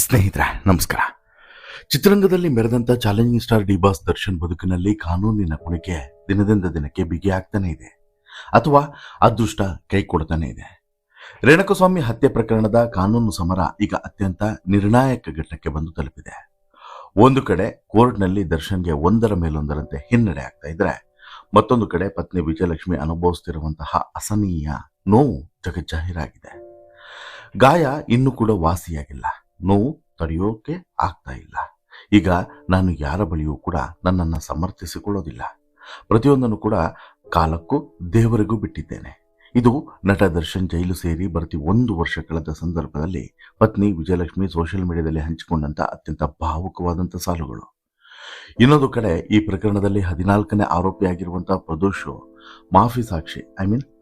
ಸ್ನೇಹಿತರೆ ನಮಸ್ಕಾರ. ಚಿತ್ರರಂಗದಲ್ಲಿ ಮೆರೆದಂತ challenging star D boss Darshan ಬದುಕಿನಲ್ಲಿ ಕಾನೂನಿನ ಕುಣಿಕೆ ದಿನದಿಂದ ದಿನಕ್ಕೆ ಬಿಗಿಯಾಗ್ತಾನೆ ಇದೆ, ಅಥವಾ ಅದೃಷ್ಟ ಕೈ ಕೊಡ್ತಾನೆ ಇದೆ. ರೇಣುಕಸ್ವಾಮಿ ಹತ್ಯೆ ಪ್ರಕರಣದ ಕಾನೂನು ಸಮರ ಈಗ ಅತ್ಯಂತ ನಿರ್ಣಾಯಕ ಘಟ್ಟಕ್ಕೆ ಬಂದು ತಲುಪಿದೆ. ಒಂದು ಕಡೆ ಕೋರ್ಟ್ನಲ್ಲಿ ದರ್ಶನ್ಗೆ ಒಂದರ ಮೇಲೊಂದರಂತೆ ಹಿನ್ನಡೆ ಆಗ್ತಾ ಇದ್ರೆ, ಮತ್ತೊಂದು ಕಡೆ ಪತ್ನಿ ವಿಜಯಲಕ್ಷ್ಮಿ ಅನುಭವಿಸುತ್ತಿರುವಂತಹ ಅಸಹನೀಯ ನೋವು ಜಗಜ್ಜಾಹೀರಾಗಿದೆ. ಗಾಯ ಇನ್ನೂ ಕೂಡ ವಾಸಿಯಾಗಿಲ್ಲ, ನೋವು ತಡೆಯೋಕೆ ಆಗ್ತಾ ಇಲ್ಲ. ಈಗ ನಾನು ಯಾರ ಬಳಿಯೂ ಕೂಡ ನನ್ನನ್ನು ಸಮರ್ಥಿಸಿಕೊಳ್ಳೋದಿಲ್ಲ. ಪ್ರತಿಯೊಂದನ್ನು ಕೂಡ ಕಾಲಕ್ಕೂ ದೇವರಿಗೂ ಬಿಟ್ಟಿದ್ದೇನೆ. ಇದು ನಟ ದರ್ಶನ್ ಜೈಲು ಸೇರಿ ಬರುತ್ತಿ 1 ವರ್ಷ ಕಳೆದ ಸಂದರ್ಭದಲ್ಲಿ ಪತ್ನಿ ವಿಜಯಲಕ್ಷ್ಮಿ ಸೋಷಿಯಲ್ ಮೀಡಿಯಾದಲ್ಲಿ ಹಂಚಿಕೊಂಡಂತ ಅತ್ಯಂತ ಭಾವುಕವಾದಂಥ ಸಾಲುಗಳು. ಇನ್ನೊಂದು ಕಡೆ ಈ ಪ್ರಕರಣದಲ್ಲಿ 14ನೇ ಆರೋಪಿಯಾಗಿರುವಂತಹ ಪ್ರದೋಷ್ ಮಾಫಿ ಸಾಕ್ಷಿ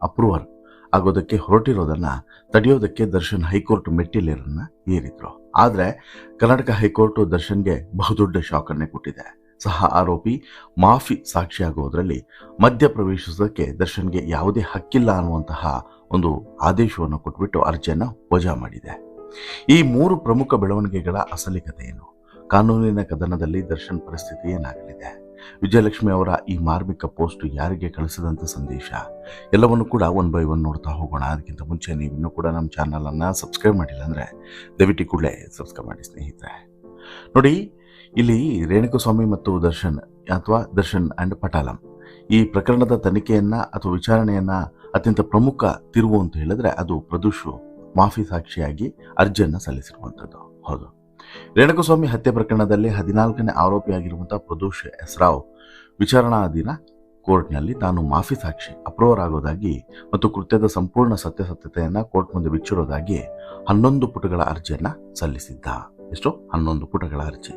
ಅಪ್ರೂವರ್ ಆಗೋದಕ್ಕೆ ಹೊರಟಿರೋದನ್ನ ತಡೆಯೋದಕ್ಕೆ ದರ್ಶನ್ ಹೈಕೋರ್ಟ್ ಮೆಟ್ಟಿಲೇರನ್ನ ಏರಿದ್ರು. ಆದ್ರೆ ಕರ್ನಾಟಕ ಹೈಕೋರ್ಟ್ ದರ್ಶನ್ಗೆ ಬಹುದೊಡ್ಡ ಶಾಕ್ ಅನ್ನೇ ಕೊಟ್ಟಿದೆ. ಸಹ ಆರೋಪಿ ಮಾಫಿ ಸಾಕ್ಷಿಯಾಗುವುದರಲ್ಲಿ ಮಧ್ಯ ಪ್ರವೇಶಿಸೋದಕ್ಕೆ ದರ್ಶನ್ಗೆ ಯಾವುದೇ ಹಕ್ಕಿಲ್ಲ ಅನ್ನುವಂತಹ ಒಂದು ಆದೇಶವನ್ನು ಕೊಟ್ಬಿಟ್ಟು ಅರ್ಜಿಯನ್ನು ವಜಾ ಮಾಡಿದೆ. ಈ 3 ಪ್ರಮುಖ ಬೆಳವಣಿಗೆಗಳ ಅಸಲಿ ಕಥೆ ಏನು? ಕಾನೂನಿನ ಕದನದಲ್ಲಿ ದರ್ಶನ್ ಪರಿಸ್ಥಿತಿ ಏನಾಗಲಿದೆ? ವಿಜಯಲಕ್ಷ್ಮಿ ಅವರ ಈ ಮಾರ್ಮಿಕ ಪೋಸ್ಟ್ ಯಾರಿಗೆ ಕಳಿಸಿದಂಥ ಸಂದೇಶ? ಎಲ್ಲವನ್ನು ಕೂಡ 1 by 1 ನೋಡ್ತಾ ಹೋಗೋಣ. ಅದಕ್ಕಿಂತ ಮುಂಚೆ ನೀವು ಇನ್ನೂ ಕೂಡ ನಮ್ಮ ಚಾನಲನ್ನು ಸಬ್ಸ್ಕ್ರೈಬ್ ಮಾಡಿಲ್ಲ ಅಂದರೆ ದಯವಿಟ್ಟು ಕೂಡಲೇ ಸಬ್ಸ್ಕ್ರೈಬ್ ಮಾಡಿ ಸ್ನೇಹಿತರೆ. ನೋಡಿ, ಇಲ್ಲಿ ರೇಣುಕಸ್ವಾಮಿ ಮತ್ತು ದರ್ಶನ್ ಅಥವಾ ದರ್ಶನ್ ಅಂಡ್ ಪಟಾಲಂ ಈ ಪ್ರಕರಣದ ತನಿಖೆಯನ್ನ ಅಥವಾ ವಿಚಾರಣೆಯನ್ನ ಅತ್ಯಂತ ಪ್ರಮುಖ ತಿರುವು ಅಂತ ಹೇಳಿದ್ರೆ ಅದು ಪ್ರದೋಷ್ ಮಾಫಿ ಸಾಕ್ಷಿಯಾಗಿ ಅರ್ಜಿಯನ್ನು ಸಲ್ಲಿಸಿರುವಂಥದ್ದು. ಹೌದು, ರೇಣುಕಸ್ವಾಮಿ ಹತ್ಯೆ ಪ್ರಕರಣದಲ್ಲಿ 14ನೇ ಆರೋಪಿಯಾಗಿರುವಂತಹ ಪ್ರದೋಷ್ ಎಸ್ ರಾವ್ ವಿಚಾರಣಾಧೀನ ಕೋರ್ಟ್ನಲ್ಲಿ ತಾನು ಮಾಫಿ ಸಾಕ್ಷಿ ಅಪ್ರೂವರ್ ಆಗೋದಾಗಿ ಮತ್ತು ಕೃತ್ಯದ ಸಂಪೂರ್ಣ ಸತ್ಯಾಸತ್ಯತೆಯನ್ನ ಕೋರ್ಟ್ ಮುಂದೆ ಬಿಚ್ಚಿರೋದಾಗಿ 11 ಪುಟಗಳ ಅರ್ಜಿಯನ್ನ ಸಲ್ಲಿಸಿದ್ದ. ಎಷ್ಟು? 11 ಪುಟಗಳ ಅರ್ಜಿ.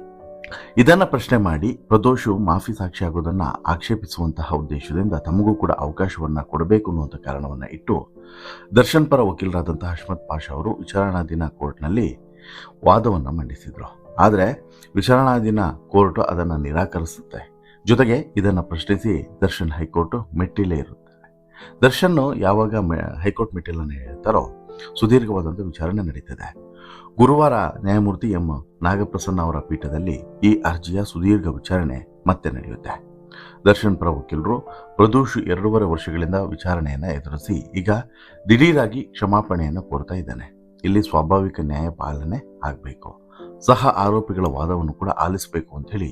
ಇದನ್ನ ಪ್ರಶ್ನೆ ಮಾಡಿ ಪ್ರದೋಷ್ ಮಾಫಿ ಸಾಕ್ಷಿ ಆಗೋದನ್ನ ಆಕ್ಷೇಪಿಸುವಂತಹ ಉದ್ದೇಶದಿಂದ ತಮಗೂ ಕೂಡ ಅವಕಾಶವನ್ನ ಕೊಡಬೇಕು ಅನ್ನುವಂಥ ಕಾರಣವನ್ನ ಇಟ್ಟು ದರ್ಶನ್ ಪರ ವಕೀಲರಾದಂತಹ ಹಶ್ಮತ್ ಪಾಷಾ ಅವರು ವಿಚಾರಣಾಧೀನ ಕೋರ್ಟ್ನಲ್ಲಿ ವಾದವನ್ನು ಮಂಡಿಸಿದ್ರು. ಆದರೆ ವಿಚಾರಣಾಧೀನ ಕೋರ್ಟ್ ಅದನ್ನು ನಿರಾಕರಿಸುತ್ತೆ. ಜೊತೆಗೆ ಇದನ್ನು ಪ್ರಶ್ನಿಸಿ ದರ್ಶನ್ ಹೈಕೋರ್ಟ್ ಮೆಟ್ಟಿಲೇ ಇರುತ್ತದೆ. ದರ್ಶನ್ ಯಾವಾಗ ಹೈಕೋರ್ಟ್ ಮೆಟ್ಟಿಲನ್ನು ಹೇಳ್ತಾರೋ ಸುದೀರ್ಘವಾದಂಥ ವಿಚಾರಣೆ ನಡೀತದೆ. ಗುರುವಾರ ನ್ಯಾಯಮೂರ್ತಿ ಎಂ ನಾಗಪ್ರಸನ್ನ ಅವರ ಪೀಠದಲ್ಲಿ ಈ ಅರ್ಜಿಯ ಸುದೀರ್ಘ ವಿಚಾರಣೆ ಮತ್ತೆ ನಡೆಯುತ್ತೆ. ದರ್ಶನ್ ಪರ ವಕೀಲರು ಪ್ರದೋಷ್ 2.5 ವರ್ಷಗಳಿಂದ ವಿಚಾರಣೆಯನ್ನು ಎದುರಿಸಿ ಈಗ ದಿಢೀರಾಗಿ ಕ್ಷಮಾಪಣೆಯನ್ನು ಕೋರ್ತಾ ಇದ್ದಾನೆ. ಇಲ್ಲಿ ಸ್ವಾಭಾವಿಕ ನ್ಯಾಯ ಪಾಲನೆ ಆಗಬೇಕು, ಸಹ ಆರೋಪಿಗಳ ವಾದವನ್ನು ಕೂಡ ಆಲಿಸಬೇಕು ಅಂತ ಹೇಳಿ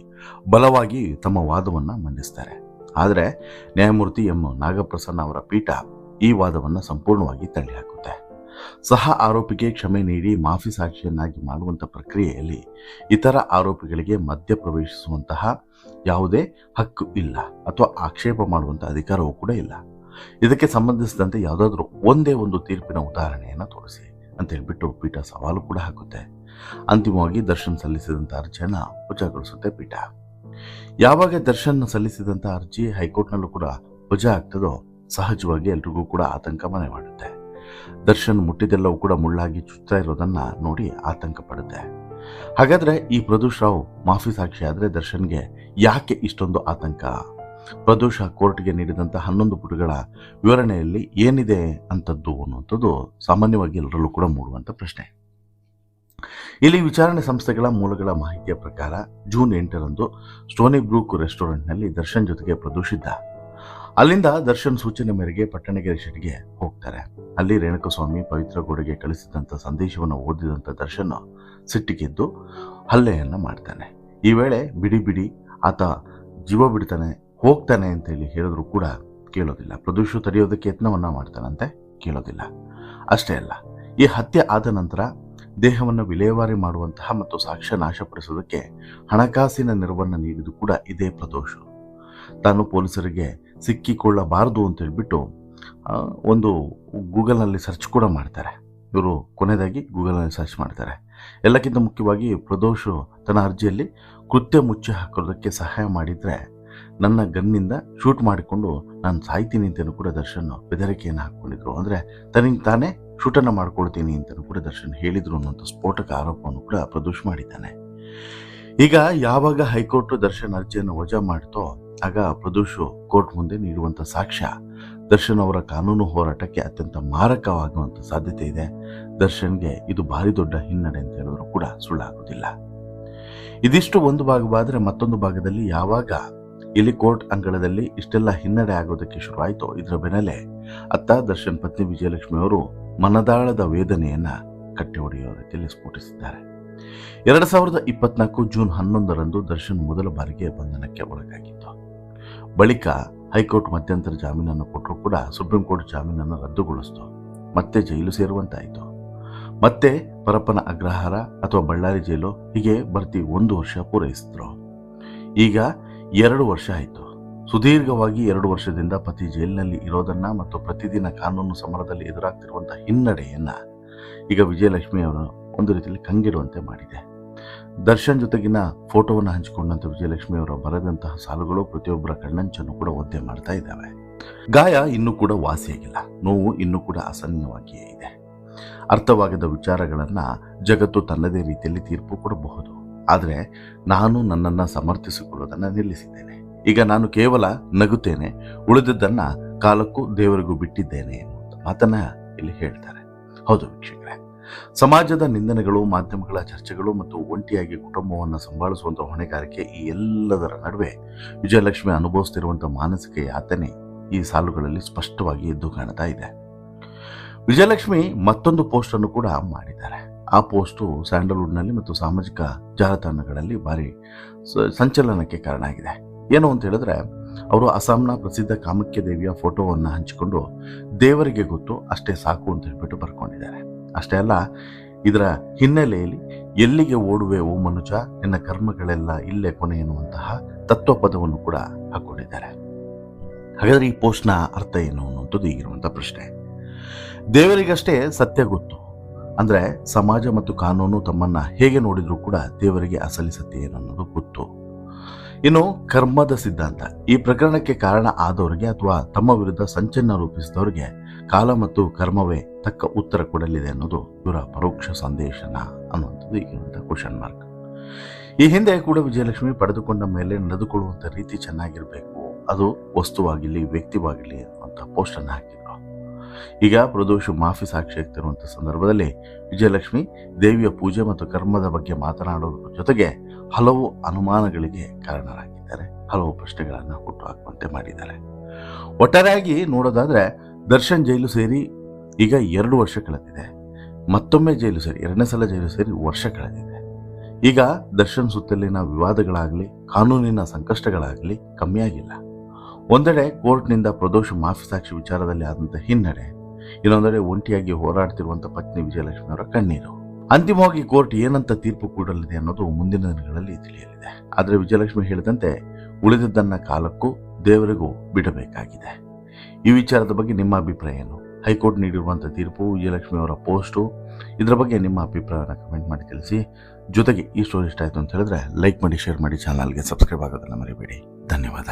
ಬಲವಾಗಿ ತಮ್ಮ ವಾದವನ್ನು ಮಂಡಿಸ್ತಾರೆ. ಆದರೆ ನ್ಯಾಯಮೂರ್ತಿ ಎಂ ನಾಗಪ್ರಸನ್ನ ಅವರ ಪೀಠ ಈ ವಾದವನ್ನು ಸಂಪೂರ್ಣವಾಗಿ ತಳ್ಳಿಹಾಕುತ್ತೆ. ಸಹ ಆರೋಪಿಗೆ ಕ್ಷಮೆ ನೀಡಿ ಮಾಫಿ ಸಾಕ್ಷಿಯನ್ನಾಗಿ ಮಾಡುವಂಥ ಪ್ರಕ್ರಿಯೆಯಲ್ಲಿ ಇತರ ಆರೋಪಿಗಳಿಗೆ ಮಧ್ಯ ಪ್ರವೇಶಿಸುವಂತಹ ಯಾವುದೇ ಹಕ್ಕು ಇಲ್ಲ ಅಥವಾ ಆಕ್ಷೇಪ ಮಾಡುವಂಥ ಅಧಿಕಾರವೂ ಕೂಡ ಇಲ್ಲ. ಇದಕ್ಕೆ ಸಂಬಂಧಿಸಿದಂತೆ ಯಾವುದಾದ್ರೂ ಒಂದೇ ಒಂದು ತೀರ್ಪಿನ ಉದಾಹರಣೆಯನ್ನು ತೋರಿಸಿ ಅಂತ ಹೇಳ್ಬಿಟ್ಟು ಪೀಠ ಸವಾಲು ಕೂಡ ಹಾಕುತ್ತೆ. ಅಂತಿಮವಾಗಿ ದರ್ಶನ್ ಸಲ್ಲಿಸಿದಂಥ ಅರ್ಜಿಯನ್ನು ವಜಾಗೊಳಿಸುತ್ತೆ ಪೀಠ. ಯಾವಾಗ ದರ್ಶನ್ ಸಲ್ಲಿಸಿದಂಥ ಅರ್ಜಿ ಹೈಕೋರ್ಟ್ನಲ್ಲೂ ಕೂಡ ವಜಾ ಆಗ್ತದೋ ಸಹಜವಾಗಿ ಎಲ್ರಿಗೂ ಕೂಡ ಆತಂಕ ಮನೆ ಮಾಡುತ್ತೆ. ದರ್ಶನ್ ಮುಟ್ಟಿದೆಲ್ಲವೂ ಕೂಡ ಮುಳ್ಳಾಗಿ ಚುಚ್ತಾ ಇರೋದನ್ನ ನೋಡಿ ಆತಂಕ ಪಡುತ್ತೆ. ಹಾಗಾದ್ರೆ ಈ ಪ್ರದೋಷ್ ರಾವ್ ಮಾಫಿ ಸಾಕ್ಷಿ ಆದ್ರೆ ದರ್ಶನ್ಗೆ ಯಾಕೆ ಇಷ್ಟೊಂದು ಆತಂಕ? ಪ್ರದೋಷ್ ಕೋರ್ಟ್ಗೆ ನೀಡಿದಂಥ 11 ಪುಟಗಳ ವಿವರಣೆಯಲ್ಲಿ ಏನಿದೆ ಅಂತದ್ದು ಅನ್ನುವಂಥದ್ದು ಸಾಮಾನ್ಯವಾಗಿ ಎಲ್ಲರಲ್ಲೂ ಕೂಡ ಮೂಡುವಂಥ ಪ್ರಶ್ನೆ. ಇಲ್ಲಿ ವಿಚಾರಣೆ ಸಂಸ್ಥೆಗಳ ಮೂಲಗಳ ಮಾಹಿತಿಯ ಪ್ರಕಾರ ಜೂನ್ 8ರಂದು ಸ್ಟೋನಿ ಬ್ರೂಕ್ ರೆಸ್ಟೋರೆಂಟ್ನಲ್ಲಿ ದರ್ಶನ್ ಜೊತೆಗೆ ಪ್ರದೋಷ್ ಇದ್ದ. ಅಲ್ಲಿಂದ ದರ್ಶನ್ ಸೂಚನೆ ಮೇರೆಗೆ ಪಟ್ಟಣಗೆರೆ ಶೆಟ್ಗೆ ಹೋಗ್ತಾರೆ. ಅಲ್ಲಿ ರೇಣುಕಸ್ವಾಮಿ ಪವಿತ್ರ ಗೋಡೆಗೆ ಕಳಿಸಿದಂಥ ಸಂದೇಶವನ್ನು ಓದಿದಂಥ ದರ್ಶನ್ ಸಿಟ್ಟಿಗೆದ್ದು ಹಲ್ಲೆಯನ್ನ ಮಾಡ್ತಾನೆ. ಈ ವೇಳೆ ಬಿಡಿ ಆತ ಜೀವ ಬಿಡ್ತಾನೆ, ಹೋಗ್ತಾನೆ ಅಂತ ಹೇಳಿ ಹೇಳಿದ್ರು ಕೂಡ ಕೇಳೋದಿಲ್ಲ. ಪ್ರದೋಷ್ ತಡೆಯೋದಕ್ಕೆ ಯತ್ನವನ್ನ ಮಾಡ್ತಾನಂತೆ, ಕೇಳೋದಿಲ್ಲ. ಅಷ್ಟೇ ಅಲ್ಲ, ಈ ಹತ್ಯೆ ಆದ ನಂತರ ದೇಹವನ್ನು ವಿಲೇವಾರಿ ಮಾಡುವಂತಹ ಮತ್ತು ಸಾಕ್ಷ್ಯ ನಾಶಪಡಿಸೋದಕ್ಕೆ ಹಣಕಾಸಿನ ನೆರವನ್ನು ನೀಡಿದ್ದು ಕೂಡ ಇದೇ ಪ್ರದೋಷ್. ತಾನು ಪೊಲೀಸರಿಗೆ ಸಿಕ್ಕಿಕೊಳ್ಳಬಾರದು ಅಂತ ಹೇಳ್ಬಿಟ್ಟು ಒಂದು ಗೂಗಲ್ನಲ್ಲಿ ಸರ್ಚ್ ಕೂಡ ಮಾಡ್ತಾರೆ. ಇವರು ಕೊನೆಯದಾಗಿ ಗೂಗಲ್ನಲ್ಲಿ ಸರ್ಚ್ ಮಾಡ್ತಾರೆ. ಎಲ್ಲಕ್ಕಿಂತ ಮುಖ್ಯವಾಗಿ ಪ್ರದೋಷ್ ತನ್ನ ಅರ್ಜಿಯಲ್ಲಿ ಕೃತ್ಯ ಮುಚ್ಚಿ ಹಾಕೋದಕ್ಕೆ ಸಹಾಯ ಮಾಡಿದರೆ ನನ್ನ ಗನ್ನಿಂದ ಶೂಟ್ ಮಾಡಿಕೊಂಡು ನಾನು ಸಾಯ್ತೀನಿ ಅಂತಲೂ ಕೂಡ ದರ್ಶನ್ ಬೆದರಿಕೆಯನ್ನು ಹಾಕ್ಕೊಂಡಿದ್ರು. ಅಂದರೆ ತನಿಗೆ ತಾನೇ ಶೂಟನ್ನು ಮಾಡ್ಕೊಳ್ತೀನಿ ಅಂತಲೂ ಕೂಡ ದರ್ಶನ್ ಹೇಳಿದ್ರು ಅನ್ನುವಂಥ ಸ್ಫೋಟಕ ಆರೋಪವನ್ನು ಕೂಡ ಪ್ರದೋಷ್ ಮಾಡಿದ್ದಾನೆ. ಈಗ ಯಾವಾಗ ಹೈಕೋರ್ಟ್ ದರ್ಶನ್ ಅರ್ಜಿಯನ್ನು ವಜಾ ಮಾಡ್ತೋ ಆಗ ಪ್ರದೋಷ್ ಕೋರ್ಟ್ ಮುಂದೆ ನೀಡುವಂಥ ಸಾಕ್ಷ್ಯ ದರ್ಶನ್ ಅವರ ಕಾನೂನು ಹೋರಾಟಕ್ಕೆ ಅತ್ಯಂತ ಮಾರಕವಾಗುವಂತ ಸಾಧ್ಯತೆ ಇದೆ. ದರ್ಶನ್ಗೆ ಇದು ಭಾರಿ ದೊಡ್ಡ ಹಿನ್ನಡೆ ಅಂತ ಹೇಳಿದ್ರು ಕೂಡ ಸುಳ್ಳಾಗುವುದಿಲ್ಲ. ಇದಿಷ್ಟು ಒಂದು ಭಾಗವಾದರೆ ಮತ್ತೊಂದು ಭಾಗದಲ್ಲಿ ಯಾವಾಗ ಇಲ್ಲಿ ಕೋರ್ಟ್ ಅಂಗಳದಲ್ಲಿ ಇಷ್ಟೆಲ್ಲ ಹಿನ್ನಡೆ ಆಗೋದಕ್ಕೆ ಶುರುವಾಯಿತು, ಇದರ ಬೆನ್ನಲ್ಲೇ ಅತ್ತ ದರ್ಶನ್ ಪತ್ನಿ ವಿಜಯಲಕ್ಷ್ಮಿ ಅವರು ಮನದಾಳದ ವೇದನೆಯನ್ನ ಕಟ್ಟಿ ಹೊಡೆಯುವ ರೀತಿಯಲ್ಲಿ ಸ್ಫೋಟಿಸಿದ್ದಾರೆ. 2024 ಜೂನ್ 11ರಂದು ದರ್ಶನ್ ಮೊದಲ ಬಾರಿಗೆ ಬಂಧನಕ್ಕೆ ಒಳಗಾಗಿತ್ತು. ಬಳಿಕ ಹೈಕೋರ್ಟ್ ಮಧ್ಯಂತರ ಜಾಮೀನನ್ನು ಕೊಟ್ಟರೂ ಕೂಡ ಸುಪ್ರೀಂ ಕೋರ್ಟ್ ಜಾಮೀನನ್ನು ರದ್ದುಗೊಳಿಸಿತು. ಮತ್ತೆ ಜೈಲು ಸೇರುವಂತಾಯಿತು. ಮತ್ತೆ ಪರಪ್ಪನ ಅಗ್ರಹಾರ ಅಥವಾ ಬಳ್ಳಾರಿ ಜೈಲು ಹೀಗೆ ಬರ್ತಿ 1 ವರ್ಷ ಪೂರೈಸಿದ್ರು. ಈಗ 2 ವರ್ಷ ಆಯಿತು. ಸುದೀರ್ಘವಾಗಿ 2 ವರ್ಷದಿಂದ ಪತಿ ಜೈಲಿನಲ್ಲಿ ಇರೋದನ್ನ ಮತ್ತು ಪ್ರತಿದಿನ ಕಾನೂನು ಸಮರದಲ್ಲಿ ಎದುರಾಗ್ತಿರುವಂತಹ ಹಿನ್ನಡೆಯನ್ನ ಈಗ ವಿಜಯಲಕ್ಷ್ಮಿ ಅವರು ಒಂದು ರೀತಿಯಲ್ಲಿ ಕಂಗಿಡುವಂತೆ ಮಾಡಿದೆ. ದರ್ಶನ್ ಜೊತೆಗಿನ ಫೋಟೋವನ್ನು ಹಂಚಿಕೊಂಡಂತ ವಿಜಯಲಕ್ಷ್ಮಿ ಅವರು ಬರೆದಂತಹ ಸಾಲುಗಳು ಪ್ರತಿಯೊಬ್ಬರ ಕಣ್ಣಂಚನ್ನು ಕೂಡ ಒದ್ದೆ ಮಾಡ್ತಾ ಇದ್ದಾವೆ. ಗಾಯ ಇನ್ನೂ ಕೂಡ ವಾಸಿಯಾಗಿಲ್ಲ, ನೋವು ಇನ್ನೂ ಕೂಡ ಅಸಹ್ಯವಾಗಿಯೇ ಇದೆ. ಅರ್ಥವಾಗದ ವಿಚಾರಗಳನ್ನ ಜಗತ್ತು ತನ್ನದೇ ರೀತಿಯಲ್ಲಿ ತೀರ್ಪು ಕೊಡಬಹುದು. ಆದರೆ ನಾನು ನನ್ನನ್ನು ಸಮರ್ಥಿಸಿಕೊಳ್ಳೋದನ್ನ ನಿಲ್ಲಿಸಿದ್ದೇನೆ. ಈಗ ನಾನು ಕೇವಲ ನಗುತ್ತೇನೆ, ಉಳಿದದ್ದನ್ನ ಕಾಲಕ್ಕೂ ದೇವರಿಗೂ ಬಿಟ್ಟಿದ್ದೇನೆ ಎನ್ನುವಂತ ಮಾತನ್ನ ಇಲ್ಲಿ ಹೇಳ್ತಾರೆ. ಹೌದು ವೀಕ್ಷಕರೇ, ಸಮಾಜದ ನಿಂದನೆಗಳು, ಮಾಧ್ಯಮಗಳ ಚರ್ಚೆಗಳು ಮತ್ತು ಒಂಟಿಯಾಗಿ ಕುಟುಂಬವನ್ನು ಸಂಭಾಳಿಸುವಂತಹ ಹೊಣೆಗಾರಿಕೆ, ಈ ಎಲ್ಲದರ ನಡುವೆ ವಿಜಯಲಕ್ಷ್ಮಿ ಅನುಭವಿಸುತ್ತಿರುವಂತಹ ಮಾನಸಿಕ ಯಾತನೆ ಈ ಸಾಲುಗಳಲ್ಲಿ ಸ್ಪಷ್ಟವಾಗಿ ಎದ್ದು ಕಾಣ್ತಾ ಇದೆ. ವಿಜಯಲಕ್ಷ್ಮಿ ಮತ್ತೊಂದು ಪೋಸ್ಟ್ ಅನ್ನು ಕೂಡ ಮಾಡಿದ್ದಾರೆ. ಆ ಪೋಸ್ಟು ಸ್ಯಾಂಡಲ್ವುಡ್ನಲ್ಲಿ ಮತ್ತು ಸಾಮಾಜಿಕ ಜಾಲತಾಣಗಳಲ್ಲಿ ಭಾರಿ ಸಂಚಲನಕ್ಕೆ ಕಾರಣ ಆಗಿದೆ. ಏನು ಅಂತ ಹೇಳಿದ್ರೆ, ಅವರು ಅಸ್ಸಾಂನ ಪ್ರಸಿದ್ಧ ಕಾಮಾಖ್ಯ ದೇವಿಯ ಫೋಟೋವನ್ನು ಹಂಚಿಕೊಂಡು ದೇವರಿಗೆ ಗೊತ್ತು ಅಷ್ಟೇ ಸಾಕು ಅಂತ ಹೇಳ್ಬಿಟ್ಟು ಬರ್ಕೊಂಡಿದ್ದಾರೆ. ಅಷ್ಟೇ ಅಲ್ಲ, ಇದರ ಹಿನ್ನೆಲೆಯಲ್ಲಿ ಎಲ್ಲಿಗೆ ಓಡುವೆ ಓ ಮನುಜ, ನಿನ್ನ ಕರ್ಮಗಳೆಲ್ಲ ಇಲ್ಲೇ ಕೊನೆ ಎನ್ನುವಂತಹ ತತ್ವ ಪದವನ್ನು ಕೂಡ ಹಾಕೊಂಡಿದ್ದಾರೆ. ಹಾಗಾದ್ರೆ ಈ ಪೋಸ್ಟ್ನ ಅರ್ಥ ಏನು ಅನ್ನುವಂಥದ್ದು ಈಗಿರುವಂತಹ ಪ್ರಶ್ನೆ. ದೇವರಿಗಷ್ಟೇ ಸತ್ಯ ಗೊತ್ತು, ಅಂದ್ರೆ ಸಮಾಜ ಮತ್ತು ಕಾನೂನು ತಮ್ಮನ್ನ ಹೇಗೆ ನೋಡಿದ್ರು ಕೂಡ ದೇವರಿಗೆ ಅಸಲಿ ಸತ್ಯ ಏನು ಅನ್ನೋದು ಗೊತ್ತು. ಇನ್ನು ಕರ್ಮದ ಸಿದ್ಧಾಂತ, ಈ ಪ್ರಕರಣಕ್ಕೆ ಕಾರಣ ಆದವರಿಗೆ ಅಥವಾ ತಮ್ಮ ವಿರುದ್ಧ ಸಂಚನ್ನ ರೂಪಿಸಿದವರಿಗೆ ಕಾಲ ಮತ್ತು ಕರ್ಮವೇ ತಕ್ಕ ಉತ್ತರ ಕೊಡಲಿದೆ ಅನ್ನೋದು ಇವರ ಪರೋಕ್ಷ ಸಂದೇಶನ ಅನ್ನುವಂಥದ್ದು ಈಗಿರುವಂತಹ ಕ್ವಶನ್ ಮಾರ್ಕ್. ಈ ಹಿಂದೆ ಕೂಡ ವಿಜಯಲಕ್ಷ್ಮಿ ಪಡೆದುಕೊಂಡ ಮೇಲೆ ನಡೆದುಕೊಳ್ಳುವಂಥ ರೀತಿ ಚೆನ್ನಾಗಿರಬೇಕು, ಅದು ವಸ್ತುವಾಗಿರಲಿ ವ್ಯಕ್ತಿವಾಗಿರಲಿ ಅನ್ನುವಂಥ ಪೋಸ್ಟ್ ಅನ್ನು ಹಾಕಿದ್ರು. ಈಗ ಪ್ರದೋಷ ಮಾಫಿ ಸಾಕ್ಷಿ ಆಗ್ತಿರುವಂಥ ಸಂದರ್ಭದಲ್ಲಿ ವಿಜಯಲಕ್ಷ್ಮಿ ದೇವಿಯ ಪೂಜೆ ಮತ್ತು ಕರ್ಮದ ಬಗ್ಗೆ ಮಾತನಾಡೋದ್ರ ಜೊತೆಗೆ ಹಲವು ಅನುಮಾನಗಳಿಗೆ ಕಾರಣರಾಗಿದ್ದಾರೆ, ಹಲವು ಪ್ರಶ್ನೆಗಳನ್ನು ಹುಟ್ಟುಹಾಕುವಂತೆ ಮಾಡಿದ್ದಾರೆ. ಒಟ್ಟಾರೆಯಾಗಿ ನೋಡೋದಾದ್ರೆ ದರ್ಶನ್ ಜೈಲು ಸೇರಿ ಈಗ 2 ವರ್ಷ ಕಳೆದಿದೆ. ಮತ್ತೊಮ್ಮೆ ಜೈಲು ಸೇರಿ 2ನೇ ಸಲ ಜೈಲು ಸೇರಿ ವರ್ಷ ಕಳೆದಿದೆ. ಈಗ ದರ್ಶನ್ ಸುತ್ತಲಿನ ವಿವಾದಗಳಾಗಲಿ ಕಾನೂನಿನ ಸಂಕಷ್ಟಗಳಾಗಲಿ ಕಮ್ಮಿಯಾಗಿಲ್ಲ. ಒಂದೆಡೆ ಕೋರ್ಟ್ನಿಂದ ಪ್ರದೋಷ ಮಾಫಿ ಸಾಕ್ಷಿ ವಿಚಾರದಲ್ಲಿ ಆದಂಥ ಹಿನ್ನಡೆ, ಇನ್ನೊಂದೆಡೆ ಒಂಟಿಯಾಗಿ ಹೋರಾಡ್ತಿರುವಂಥ ಪತ್ನಿ ವಿಜಯಲಕ್ಷ್ಮಿ ಅವರ ಕಣ್ಣೀರು. ಅಂತಿಮವಾಗಿ ಕೋರ್ಟ್ ಏನಂತ ತೀರ್ಪು ಕೊಡಲಿದೆ ಅನ್ನೋದು ಮುಂದಿನ ದಿನಗಳಲ್ಲಿ ತಿಳಿಯಲಿದೆ. ಆದರೆ ವಿಜಯಲಕ್ಷ್ಮಿ ಹೇಳಿದಂತೆ ಉಳಿದದ್ದನ್ನ ಕಾಲಕ್ಕೂ ದೇವರಿಗೂ ಬಿಡಬೇಕಾಗಿದೆ. ಈ ವಿಚಾರದ ಬಗ್ಗೆ ನಿಮ್ಮ ಅಭಿಪ್ರಾಯ ಏನು? ಹೈಕೋರ್ಟ್ ನೀಡಿರುವಂತಹ ತೀರ್ಪು, ವಿಜಯಲಕ್ಷ್ಮಿ ಅವರ ಪೋಸ್ಟು, ಇದರ ಬಗ್ಗೆ ನಿಮ್ಮ ಅಭಿಪ್ರಾಯವನ್ನು ಕಮೆಂಟ್ ಮಾಡಿ ತಿಳಿಸಿ. ಜೊತೆಗೆ ಈ ಸ್ಟೋರಿ ಇಷ್ಟ ಆಯಿತು ಅಂತ ಹೇಳಿದ್ರೆ ಲೈಕ್ ಮಾಡಿ, ಶೇರ್ ಮಾಡಿ, ಚಾನಲ್ಗೆ ಸಬ್ಸ್ಕ್ರೈಬ್ ಆಗೋದನ್ನ ಮರಿಬೇಡಿ. ಧನ್ಯವಾದ.